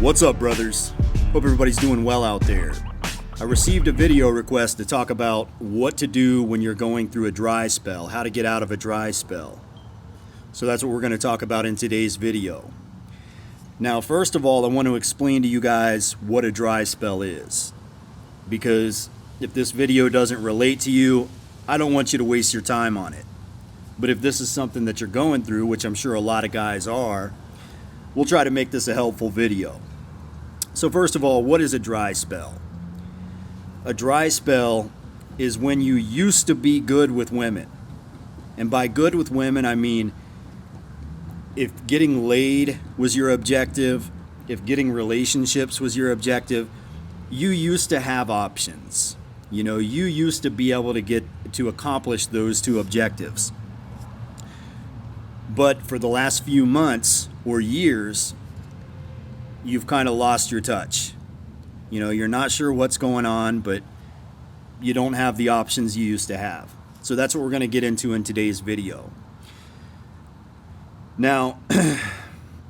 What's up, brothers? Hope everybody's doing well out there. I received a video request to talk about what to do when you're going through a dry spell, how to get out of a dry spell. So that's what we're going to talk about in today's video. Now, first of all, I want to explain to you guys what a dry spell is. Because if this video doesn't relate to you, I don't want you to waste your time on it. But if this is something that you're going through, which I'm sure a lot of guys are, we'll try to make this a helpful video. So first of all, what is a dry spell? A dry spell is when you used to be good with women. And by good with women, I mean if getting laid was your objective, if getting relationships was your objective, you used to have options. You know, you used to be able to accomplish those two objectives. But for the last few months or years, you've kind of lost your touch. You know, you're not sure what's going on, but you don't have the options you used to have. So that's what we're going to get into in today's video. Now,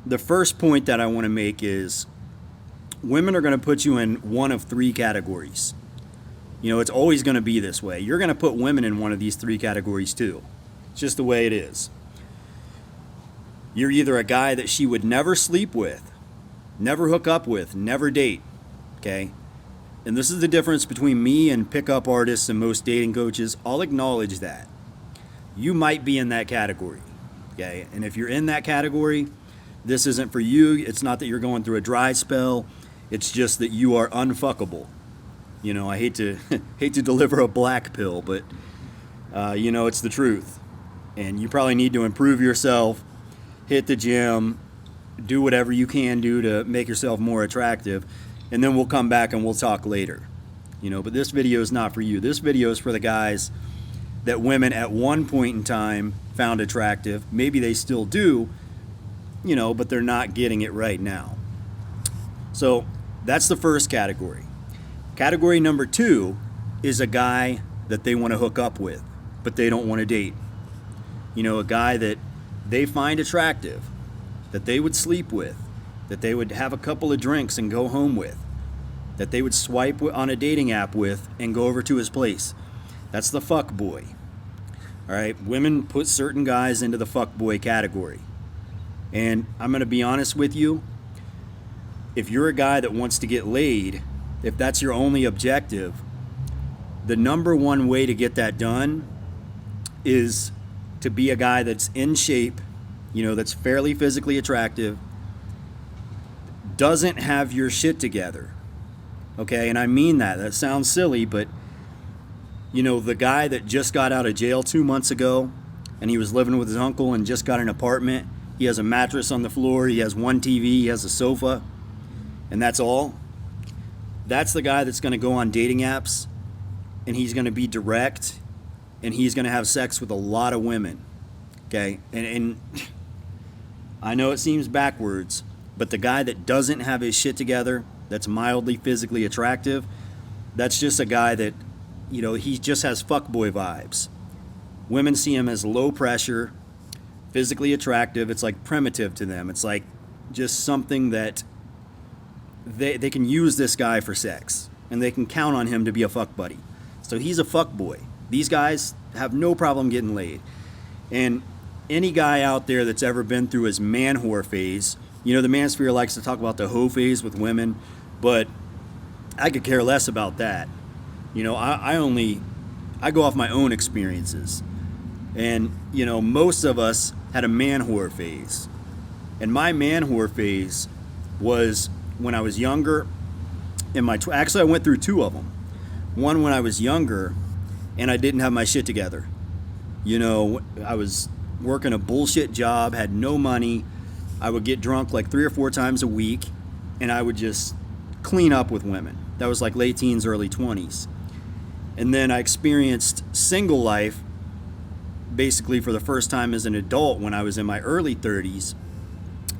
the first point that I want to make is women are going to put you in one of three categories. You know, it's always going to be this way. You're going to put women in one of these three categories too. It's just the way it is. You're either a guy that she would never sleep with, never hook up with, never date, okay? And this is the difference between me and pickup artists and most dating coaches. I'll acknowledge that. You might be in that category, okay? And if you're in that category, this isn't for you. It's not that you're going through a dry spell. It's just that you are unfuckable. You know, I hate to deliver a black pill, but you know, it's the truth. And you probably need to improve yourself, hit the gym, do whatever you can do to make yourself more attractive, and then we'll come back and we'll talk later. You know, but this video is not for you. This video is for the guys that women at one point in time found attractive. Maybe they still do, you know, but they're not getting it right now. So that's the first category. Category number two is a guy that they want to hook up with, but they don't want to date. You know, a guy that they find attractive, that they would sleep with, that they would have a couple of drinks and go home with, that they would swipe on a dating app with and go over to his place. That's the fuck boy. All right, women put certain guys into the fuck boy category. And I'm going to be honest with you, if you're a guy that wants to get laid, if that's your only objective, the number one way to get that done is to be a guy that's in shape, you know, that's fairly physically attractive, doesn't have your shit together. Okay, and I mean that. That sounds silly, but you know, the guy that just got out of jail 2 months ago and he was living with his uncle and just got an apartment, he has a mattress on the floor, he has one TV, he has a sofa, and that's all. That's the guy that's going to go on dating apps and he's going to be direct and he's going to have sex with a lot of women. Okay, and I know it seems backwards, but the guy that doesn't have his shit together, that's mildly physically attractive, that's just a guy that, you know, he just has fuckboy vibes. Women see him as low pressure, physically attractive. It's like primitive to them. It's like just something that they can use this guy for sex, and they can count on him to be a fuck buddy. So he's a fuckboy. These guys have no problem getting laid. And any guy out there that's ever been through his man-whore phase, you know, the manosphere likes to talk about the hoe phase with women, but I could care less about that. You know, I go off my own experiences. And, you know, most of us had a man-whore phase. And my man-whore phase was when I was younger. Actually, I went through two of them. One when I was younger and I didn't have my shit together. You know, I was working a bullshit job, had no money. I would get drunk like 3 or 4 times a week, and I would just clean up with women. That was like late teens, early 20s. And then I experienced single life basically for the first time as an adult when I was in my early 30s.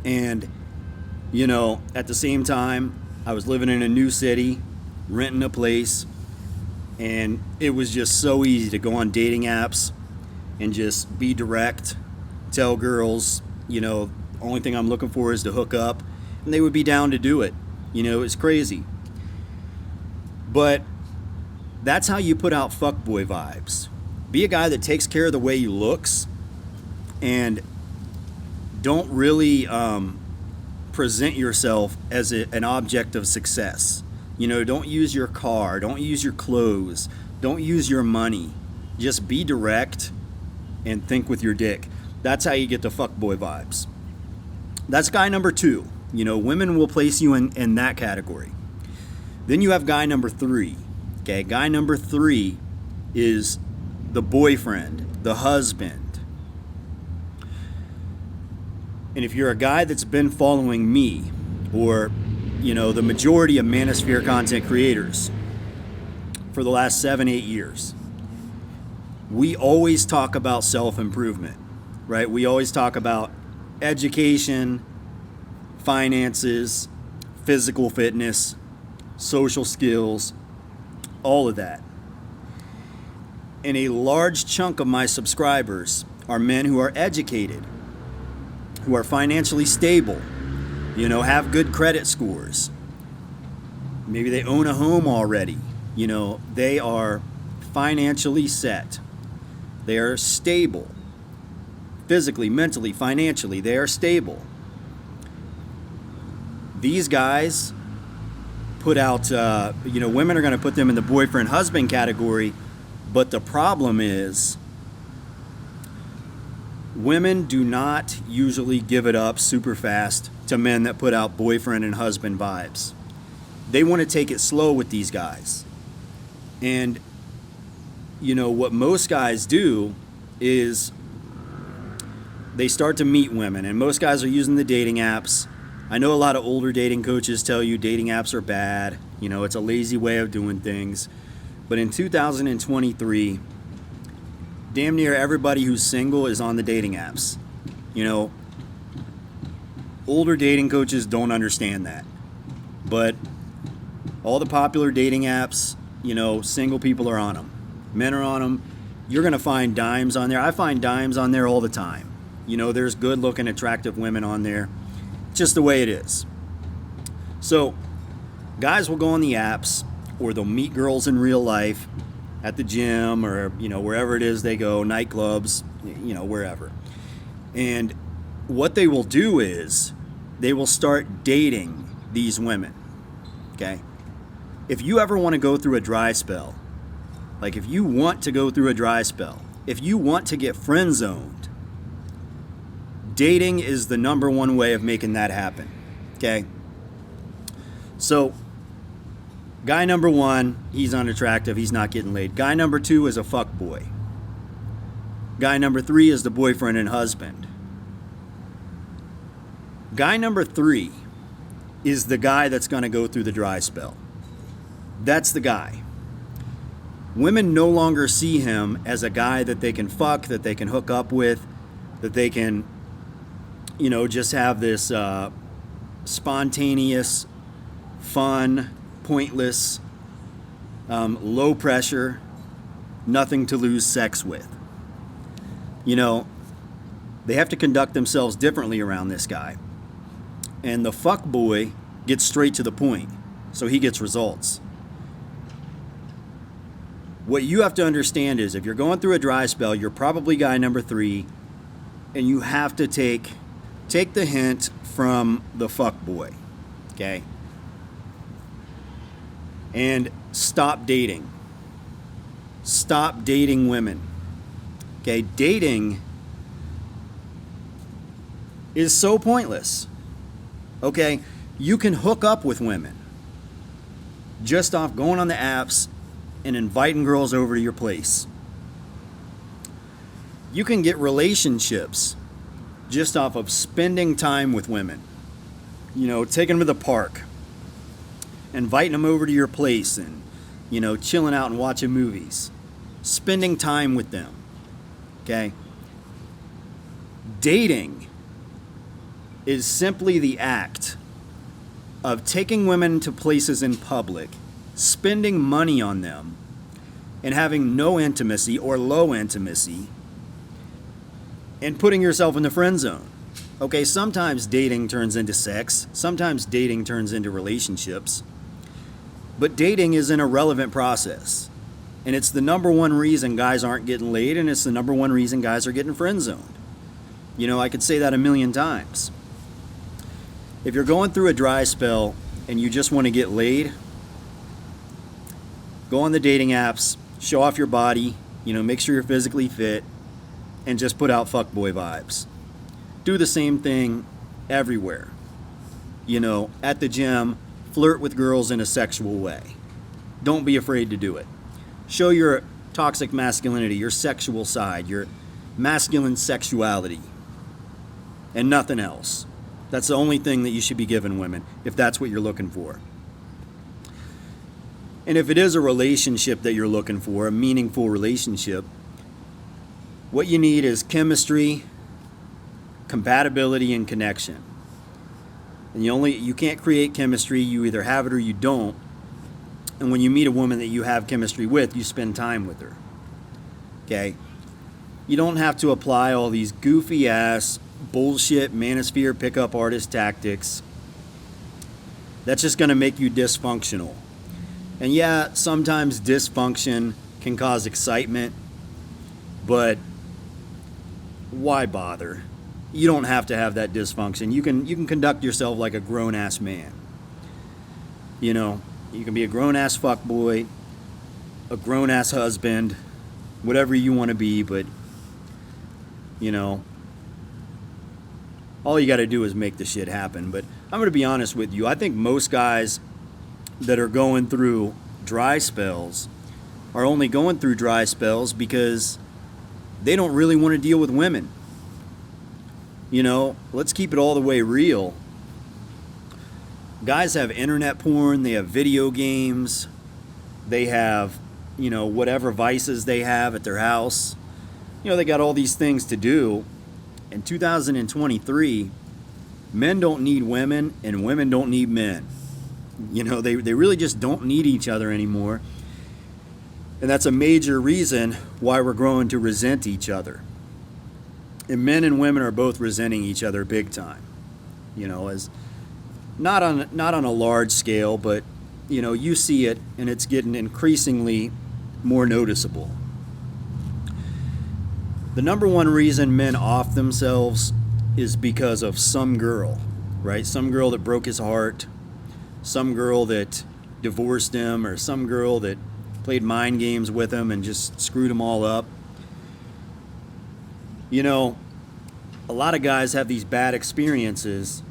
And, you know, at the same time, I was living in a new city, renting a place, and it was just so easy to go on dating apps and just be direct, tell girls, you know, only thing I'm looking for is to hook up, and they would be down to do it. It's crazy. But that's how you put out fuckboy vibes. Be a guy that takes care of the way you looks, and don't really present yourself as an object of success. Don't use your car, don't use your clothes, don't use your money. Just be direct and think with your dick. That's how you get the fuckboy vibes. That's guy number 2. Women will place you in that category. Then you have guy number 3. Okay, guy number 3 is the boyfriend, the husband. And if you're a guy that's been following me, or the majority of Manosphere content creators for the last 7-8 years, we always talk about self-improvement, right? We always talk about education, finances, physical fitness, social skills, all of that. And a large chunk of my subscribers are men who are educated, who are financially stable, have good credit scores. Maybe they own a home already. They are financially set. They are stable. Physically, mentally, financially, they are stable. These guys put out, women are going to put them in the boyfriend-husband category, but the problem is women do not usually give it up super fast to men that put out boyfriend and husband vibes. They want to take it slow with these guys. And, what most guys do is they start to meet women, and most guys are using the dating apps. I know a lot of older dating coaches tell you dating apps are bad. It's a lazy way of doing things. But in 2023, damn near everybody who's single is on the dating apps. Older dating coaches don't understand that. But all the popular dating apps, single people are on them. Men are on them. You're going to find dimes on there. I find dimes on there all the time. There's good-looking, attractive women on there. Just the way it is. So, guys will go on the apps, or they'll meet girls in real life at the gym, or wherever it is they go, nightclubs, wherever. And what they will do is they will start dating these women. Okay? If you ever want to go through a dry spell, like if you want to go through a dry spell, if you want to get friend zoned, dating is the number one way of making that happen. Okay? So, guy number 1, he's unattractive, he's not getting laid. Guy number 2 is a fuckboy. Guy number 3 is the boyfriend and husband. Guy number 3 is the guy that's going to go through the dry spell. That's the guy. Women no longer see him as a guy that they can fuck, that they can hook up with, that they can, just have this spontaneous, fun, pointless, low pressure, nothing to lose sex with. They have to conduct themselves differently around this guy. And the fuckboy gets straight to the point, so he gets results. What you have to understand is if you're going through a dry spell, you're probably guy number 3, and you have to take the hint from the fuckboy, okay? And stop dating. Stop dating women. Okay, dating is so pointless. Okay, you can hook up with women just off going on the apps and inviting girls over to your place. You can get relationships just off of spending time with women. Taking them to the park, inviting them over to your place, and, chilling out and watching movies. Spending time with them. Okay? Dating is simply the act of taking women to places in public, spending money on them, and having no intimacy or low intimacy, and putting yourself in the friend zone. Okay, sometimes dating turns into sex, sometimes dating turns into relationships, but dating is an irrelevant process. And it's the number one reason guys aren't getting laid, and it's the number one reason guys are getting friend zoned. You know, I could say that a million times. If you're going through a dry spell and you just want to get laid, go on the dating apps, show off your body, you know, make sure you're physically fit, and just put out fuckboy vibes. Do the same thing everywhere. You know, at the gym, flirt with girls in a sexual way. Don't be afraid to do it. Show your toxic masculinity, your sexual side, your masculine sexuality, and nothing else. That's the only thing that you should be giving women, if that's what you're looking for. And if it is a relationship that you're looking for, a meaningful relationship, what you need is chemistry, compatibility, and connection. And you can't create chemistry, you either have it or you don't. And when you meet a woman that you have chemistry with, you spend time with her. Okay? You don't have to apply all these goofy ass bullshit manosphere pickup artist tactics. That's just going to make you dysfunctional. And yeah, sometimes dysfunction can cause excitement, but why bother? You don't have to have that dysfunction. You can conduct yourself like a grown-ass man. You know, you can be a grown-ass fuckboy, a grown-ass husband, whatever you want to be, but, you know, all you got to do is make the shit happen. But I'm going to be honest with you. I think most guys that are going through dry spells are only going through dry spells because they don't really want to deal with women. You know, let's keep it all the way real. Guys have internet porn, they have video games, they have, you know, whatever vices they have at their house. You know, they got all these things to do. In 2023, men don't need women and women don't need men. You know, they really just don't need each other anymore. And that's a major reason why we're growing to resent each other. And men and women are both resenting each other big time. You know, as not on a large scale, but you know, you see it and it's getting increasingly more noticeable. The number one reason men off themselves is because of some girl, right? Some girl that broke his heart, some girl that divorced him, or some girl that played mind games with him and just screwed him all up. You know, a lot of guys have these bad experiences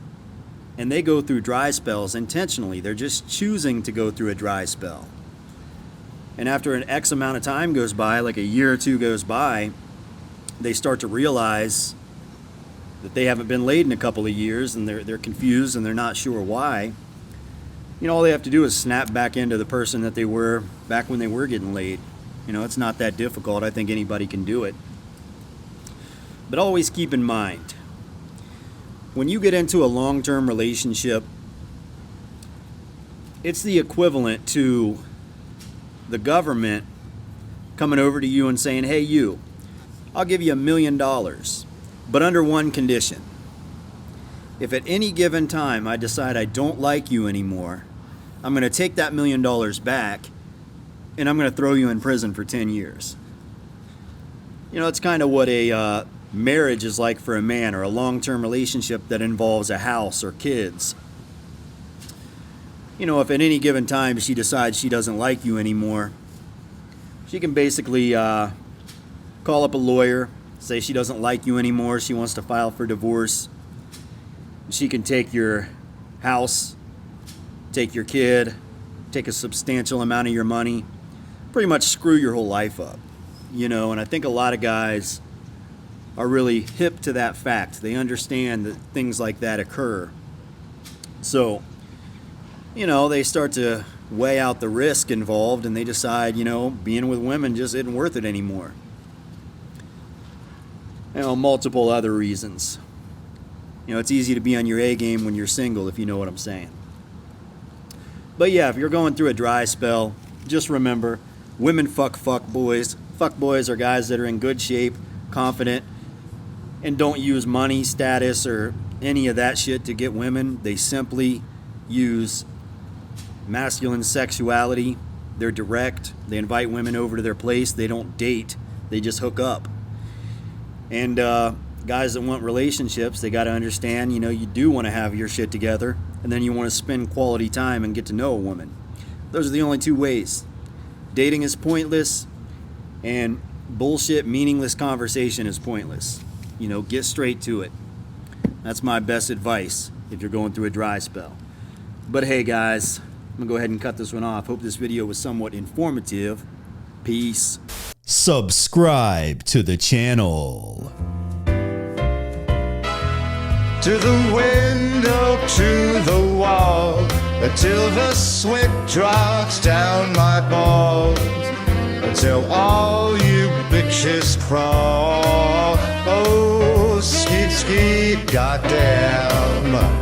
and they go through dry spells intentionally. They're just choosing to go through a dry spell. And after an X amount of time goes by, like a year or two goes by, they start to realize that they haven't been laid in a couple of years and they're confused and they're not sure why. You know, all they have to do is snap back into the person that they were back when they were getting laid. You know, it's not that difficult. I think anybody can do it. But always keep in mind, when you get into a long-term relationship, it's the equivalent to the government coming over to you and saying, hey, you, I'll give you $1 million, but under one condition. If at any given time I decide I don't like you anymore, I'm going to take that $1 million back and I'm going to throw you in prison for 10 years. You know, it's kind of what a marriage is like for a man, or a long-term relationship that involves a house or kids. You know, if at any given time she decides she doesn't like you anymore, she can basically call up a lawyer, say she doesn't like you anymore, she wants to file for divorce. She can take your house, take your kid, take a substantial amount of your money, pretty much screw your whole life up. You know, and I think a lot of guys are really hip to that fact. They understand that things like that occur. So, you know, they start to weigh out the risk involved and they decide, you know, being with women just isn't worth it anymore. You know, multiple other reasons. You know, it's easy to be on your A game when you're single, if you know what I'm saying. But yeah, if you're going through a dry spell, just remember, women fuck boys. Fuck boys are guys that are in good shape, confident, and don't use money, status, or any of that shit to get women. They simply use masculine sexuality. They're direct. They invite women over to their place. They don't date. They just hook up. And guys that want relationships, they got to understand, you do want to have your shit together, and then you want to spend quality time and get to know a woman. Those are the only two ways. Dating is pointless, and bullshit, meaningless conversation is pointless. Get straight to it. That's my best advice if you're going through a dry spell. But hey guys, I'm gonna go ahead and cut this one off. Hope this video was somewhat informative. Peace. Subscribe to the channel. To the window, to the wall, until the sweat drops down my balls, until all you bitches crawl. Oh, skeet, skeet, goddamn.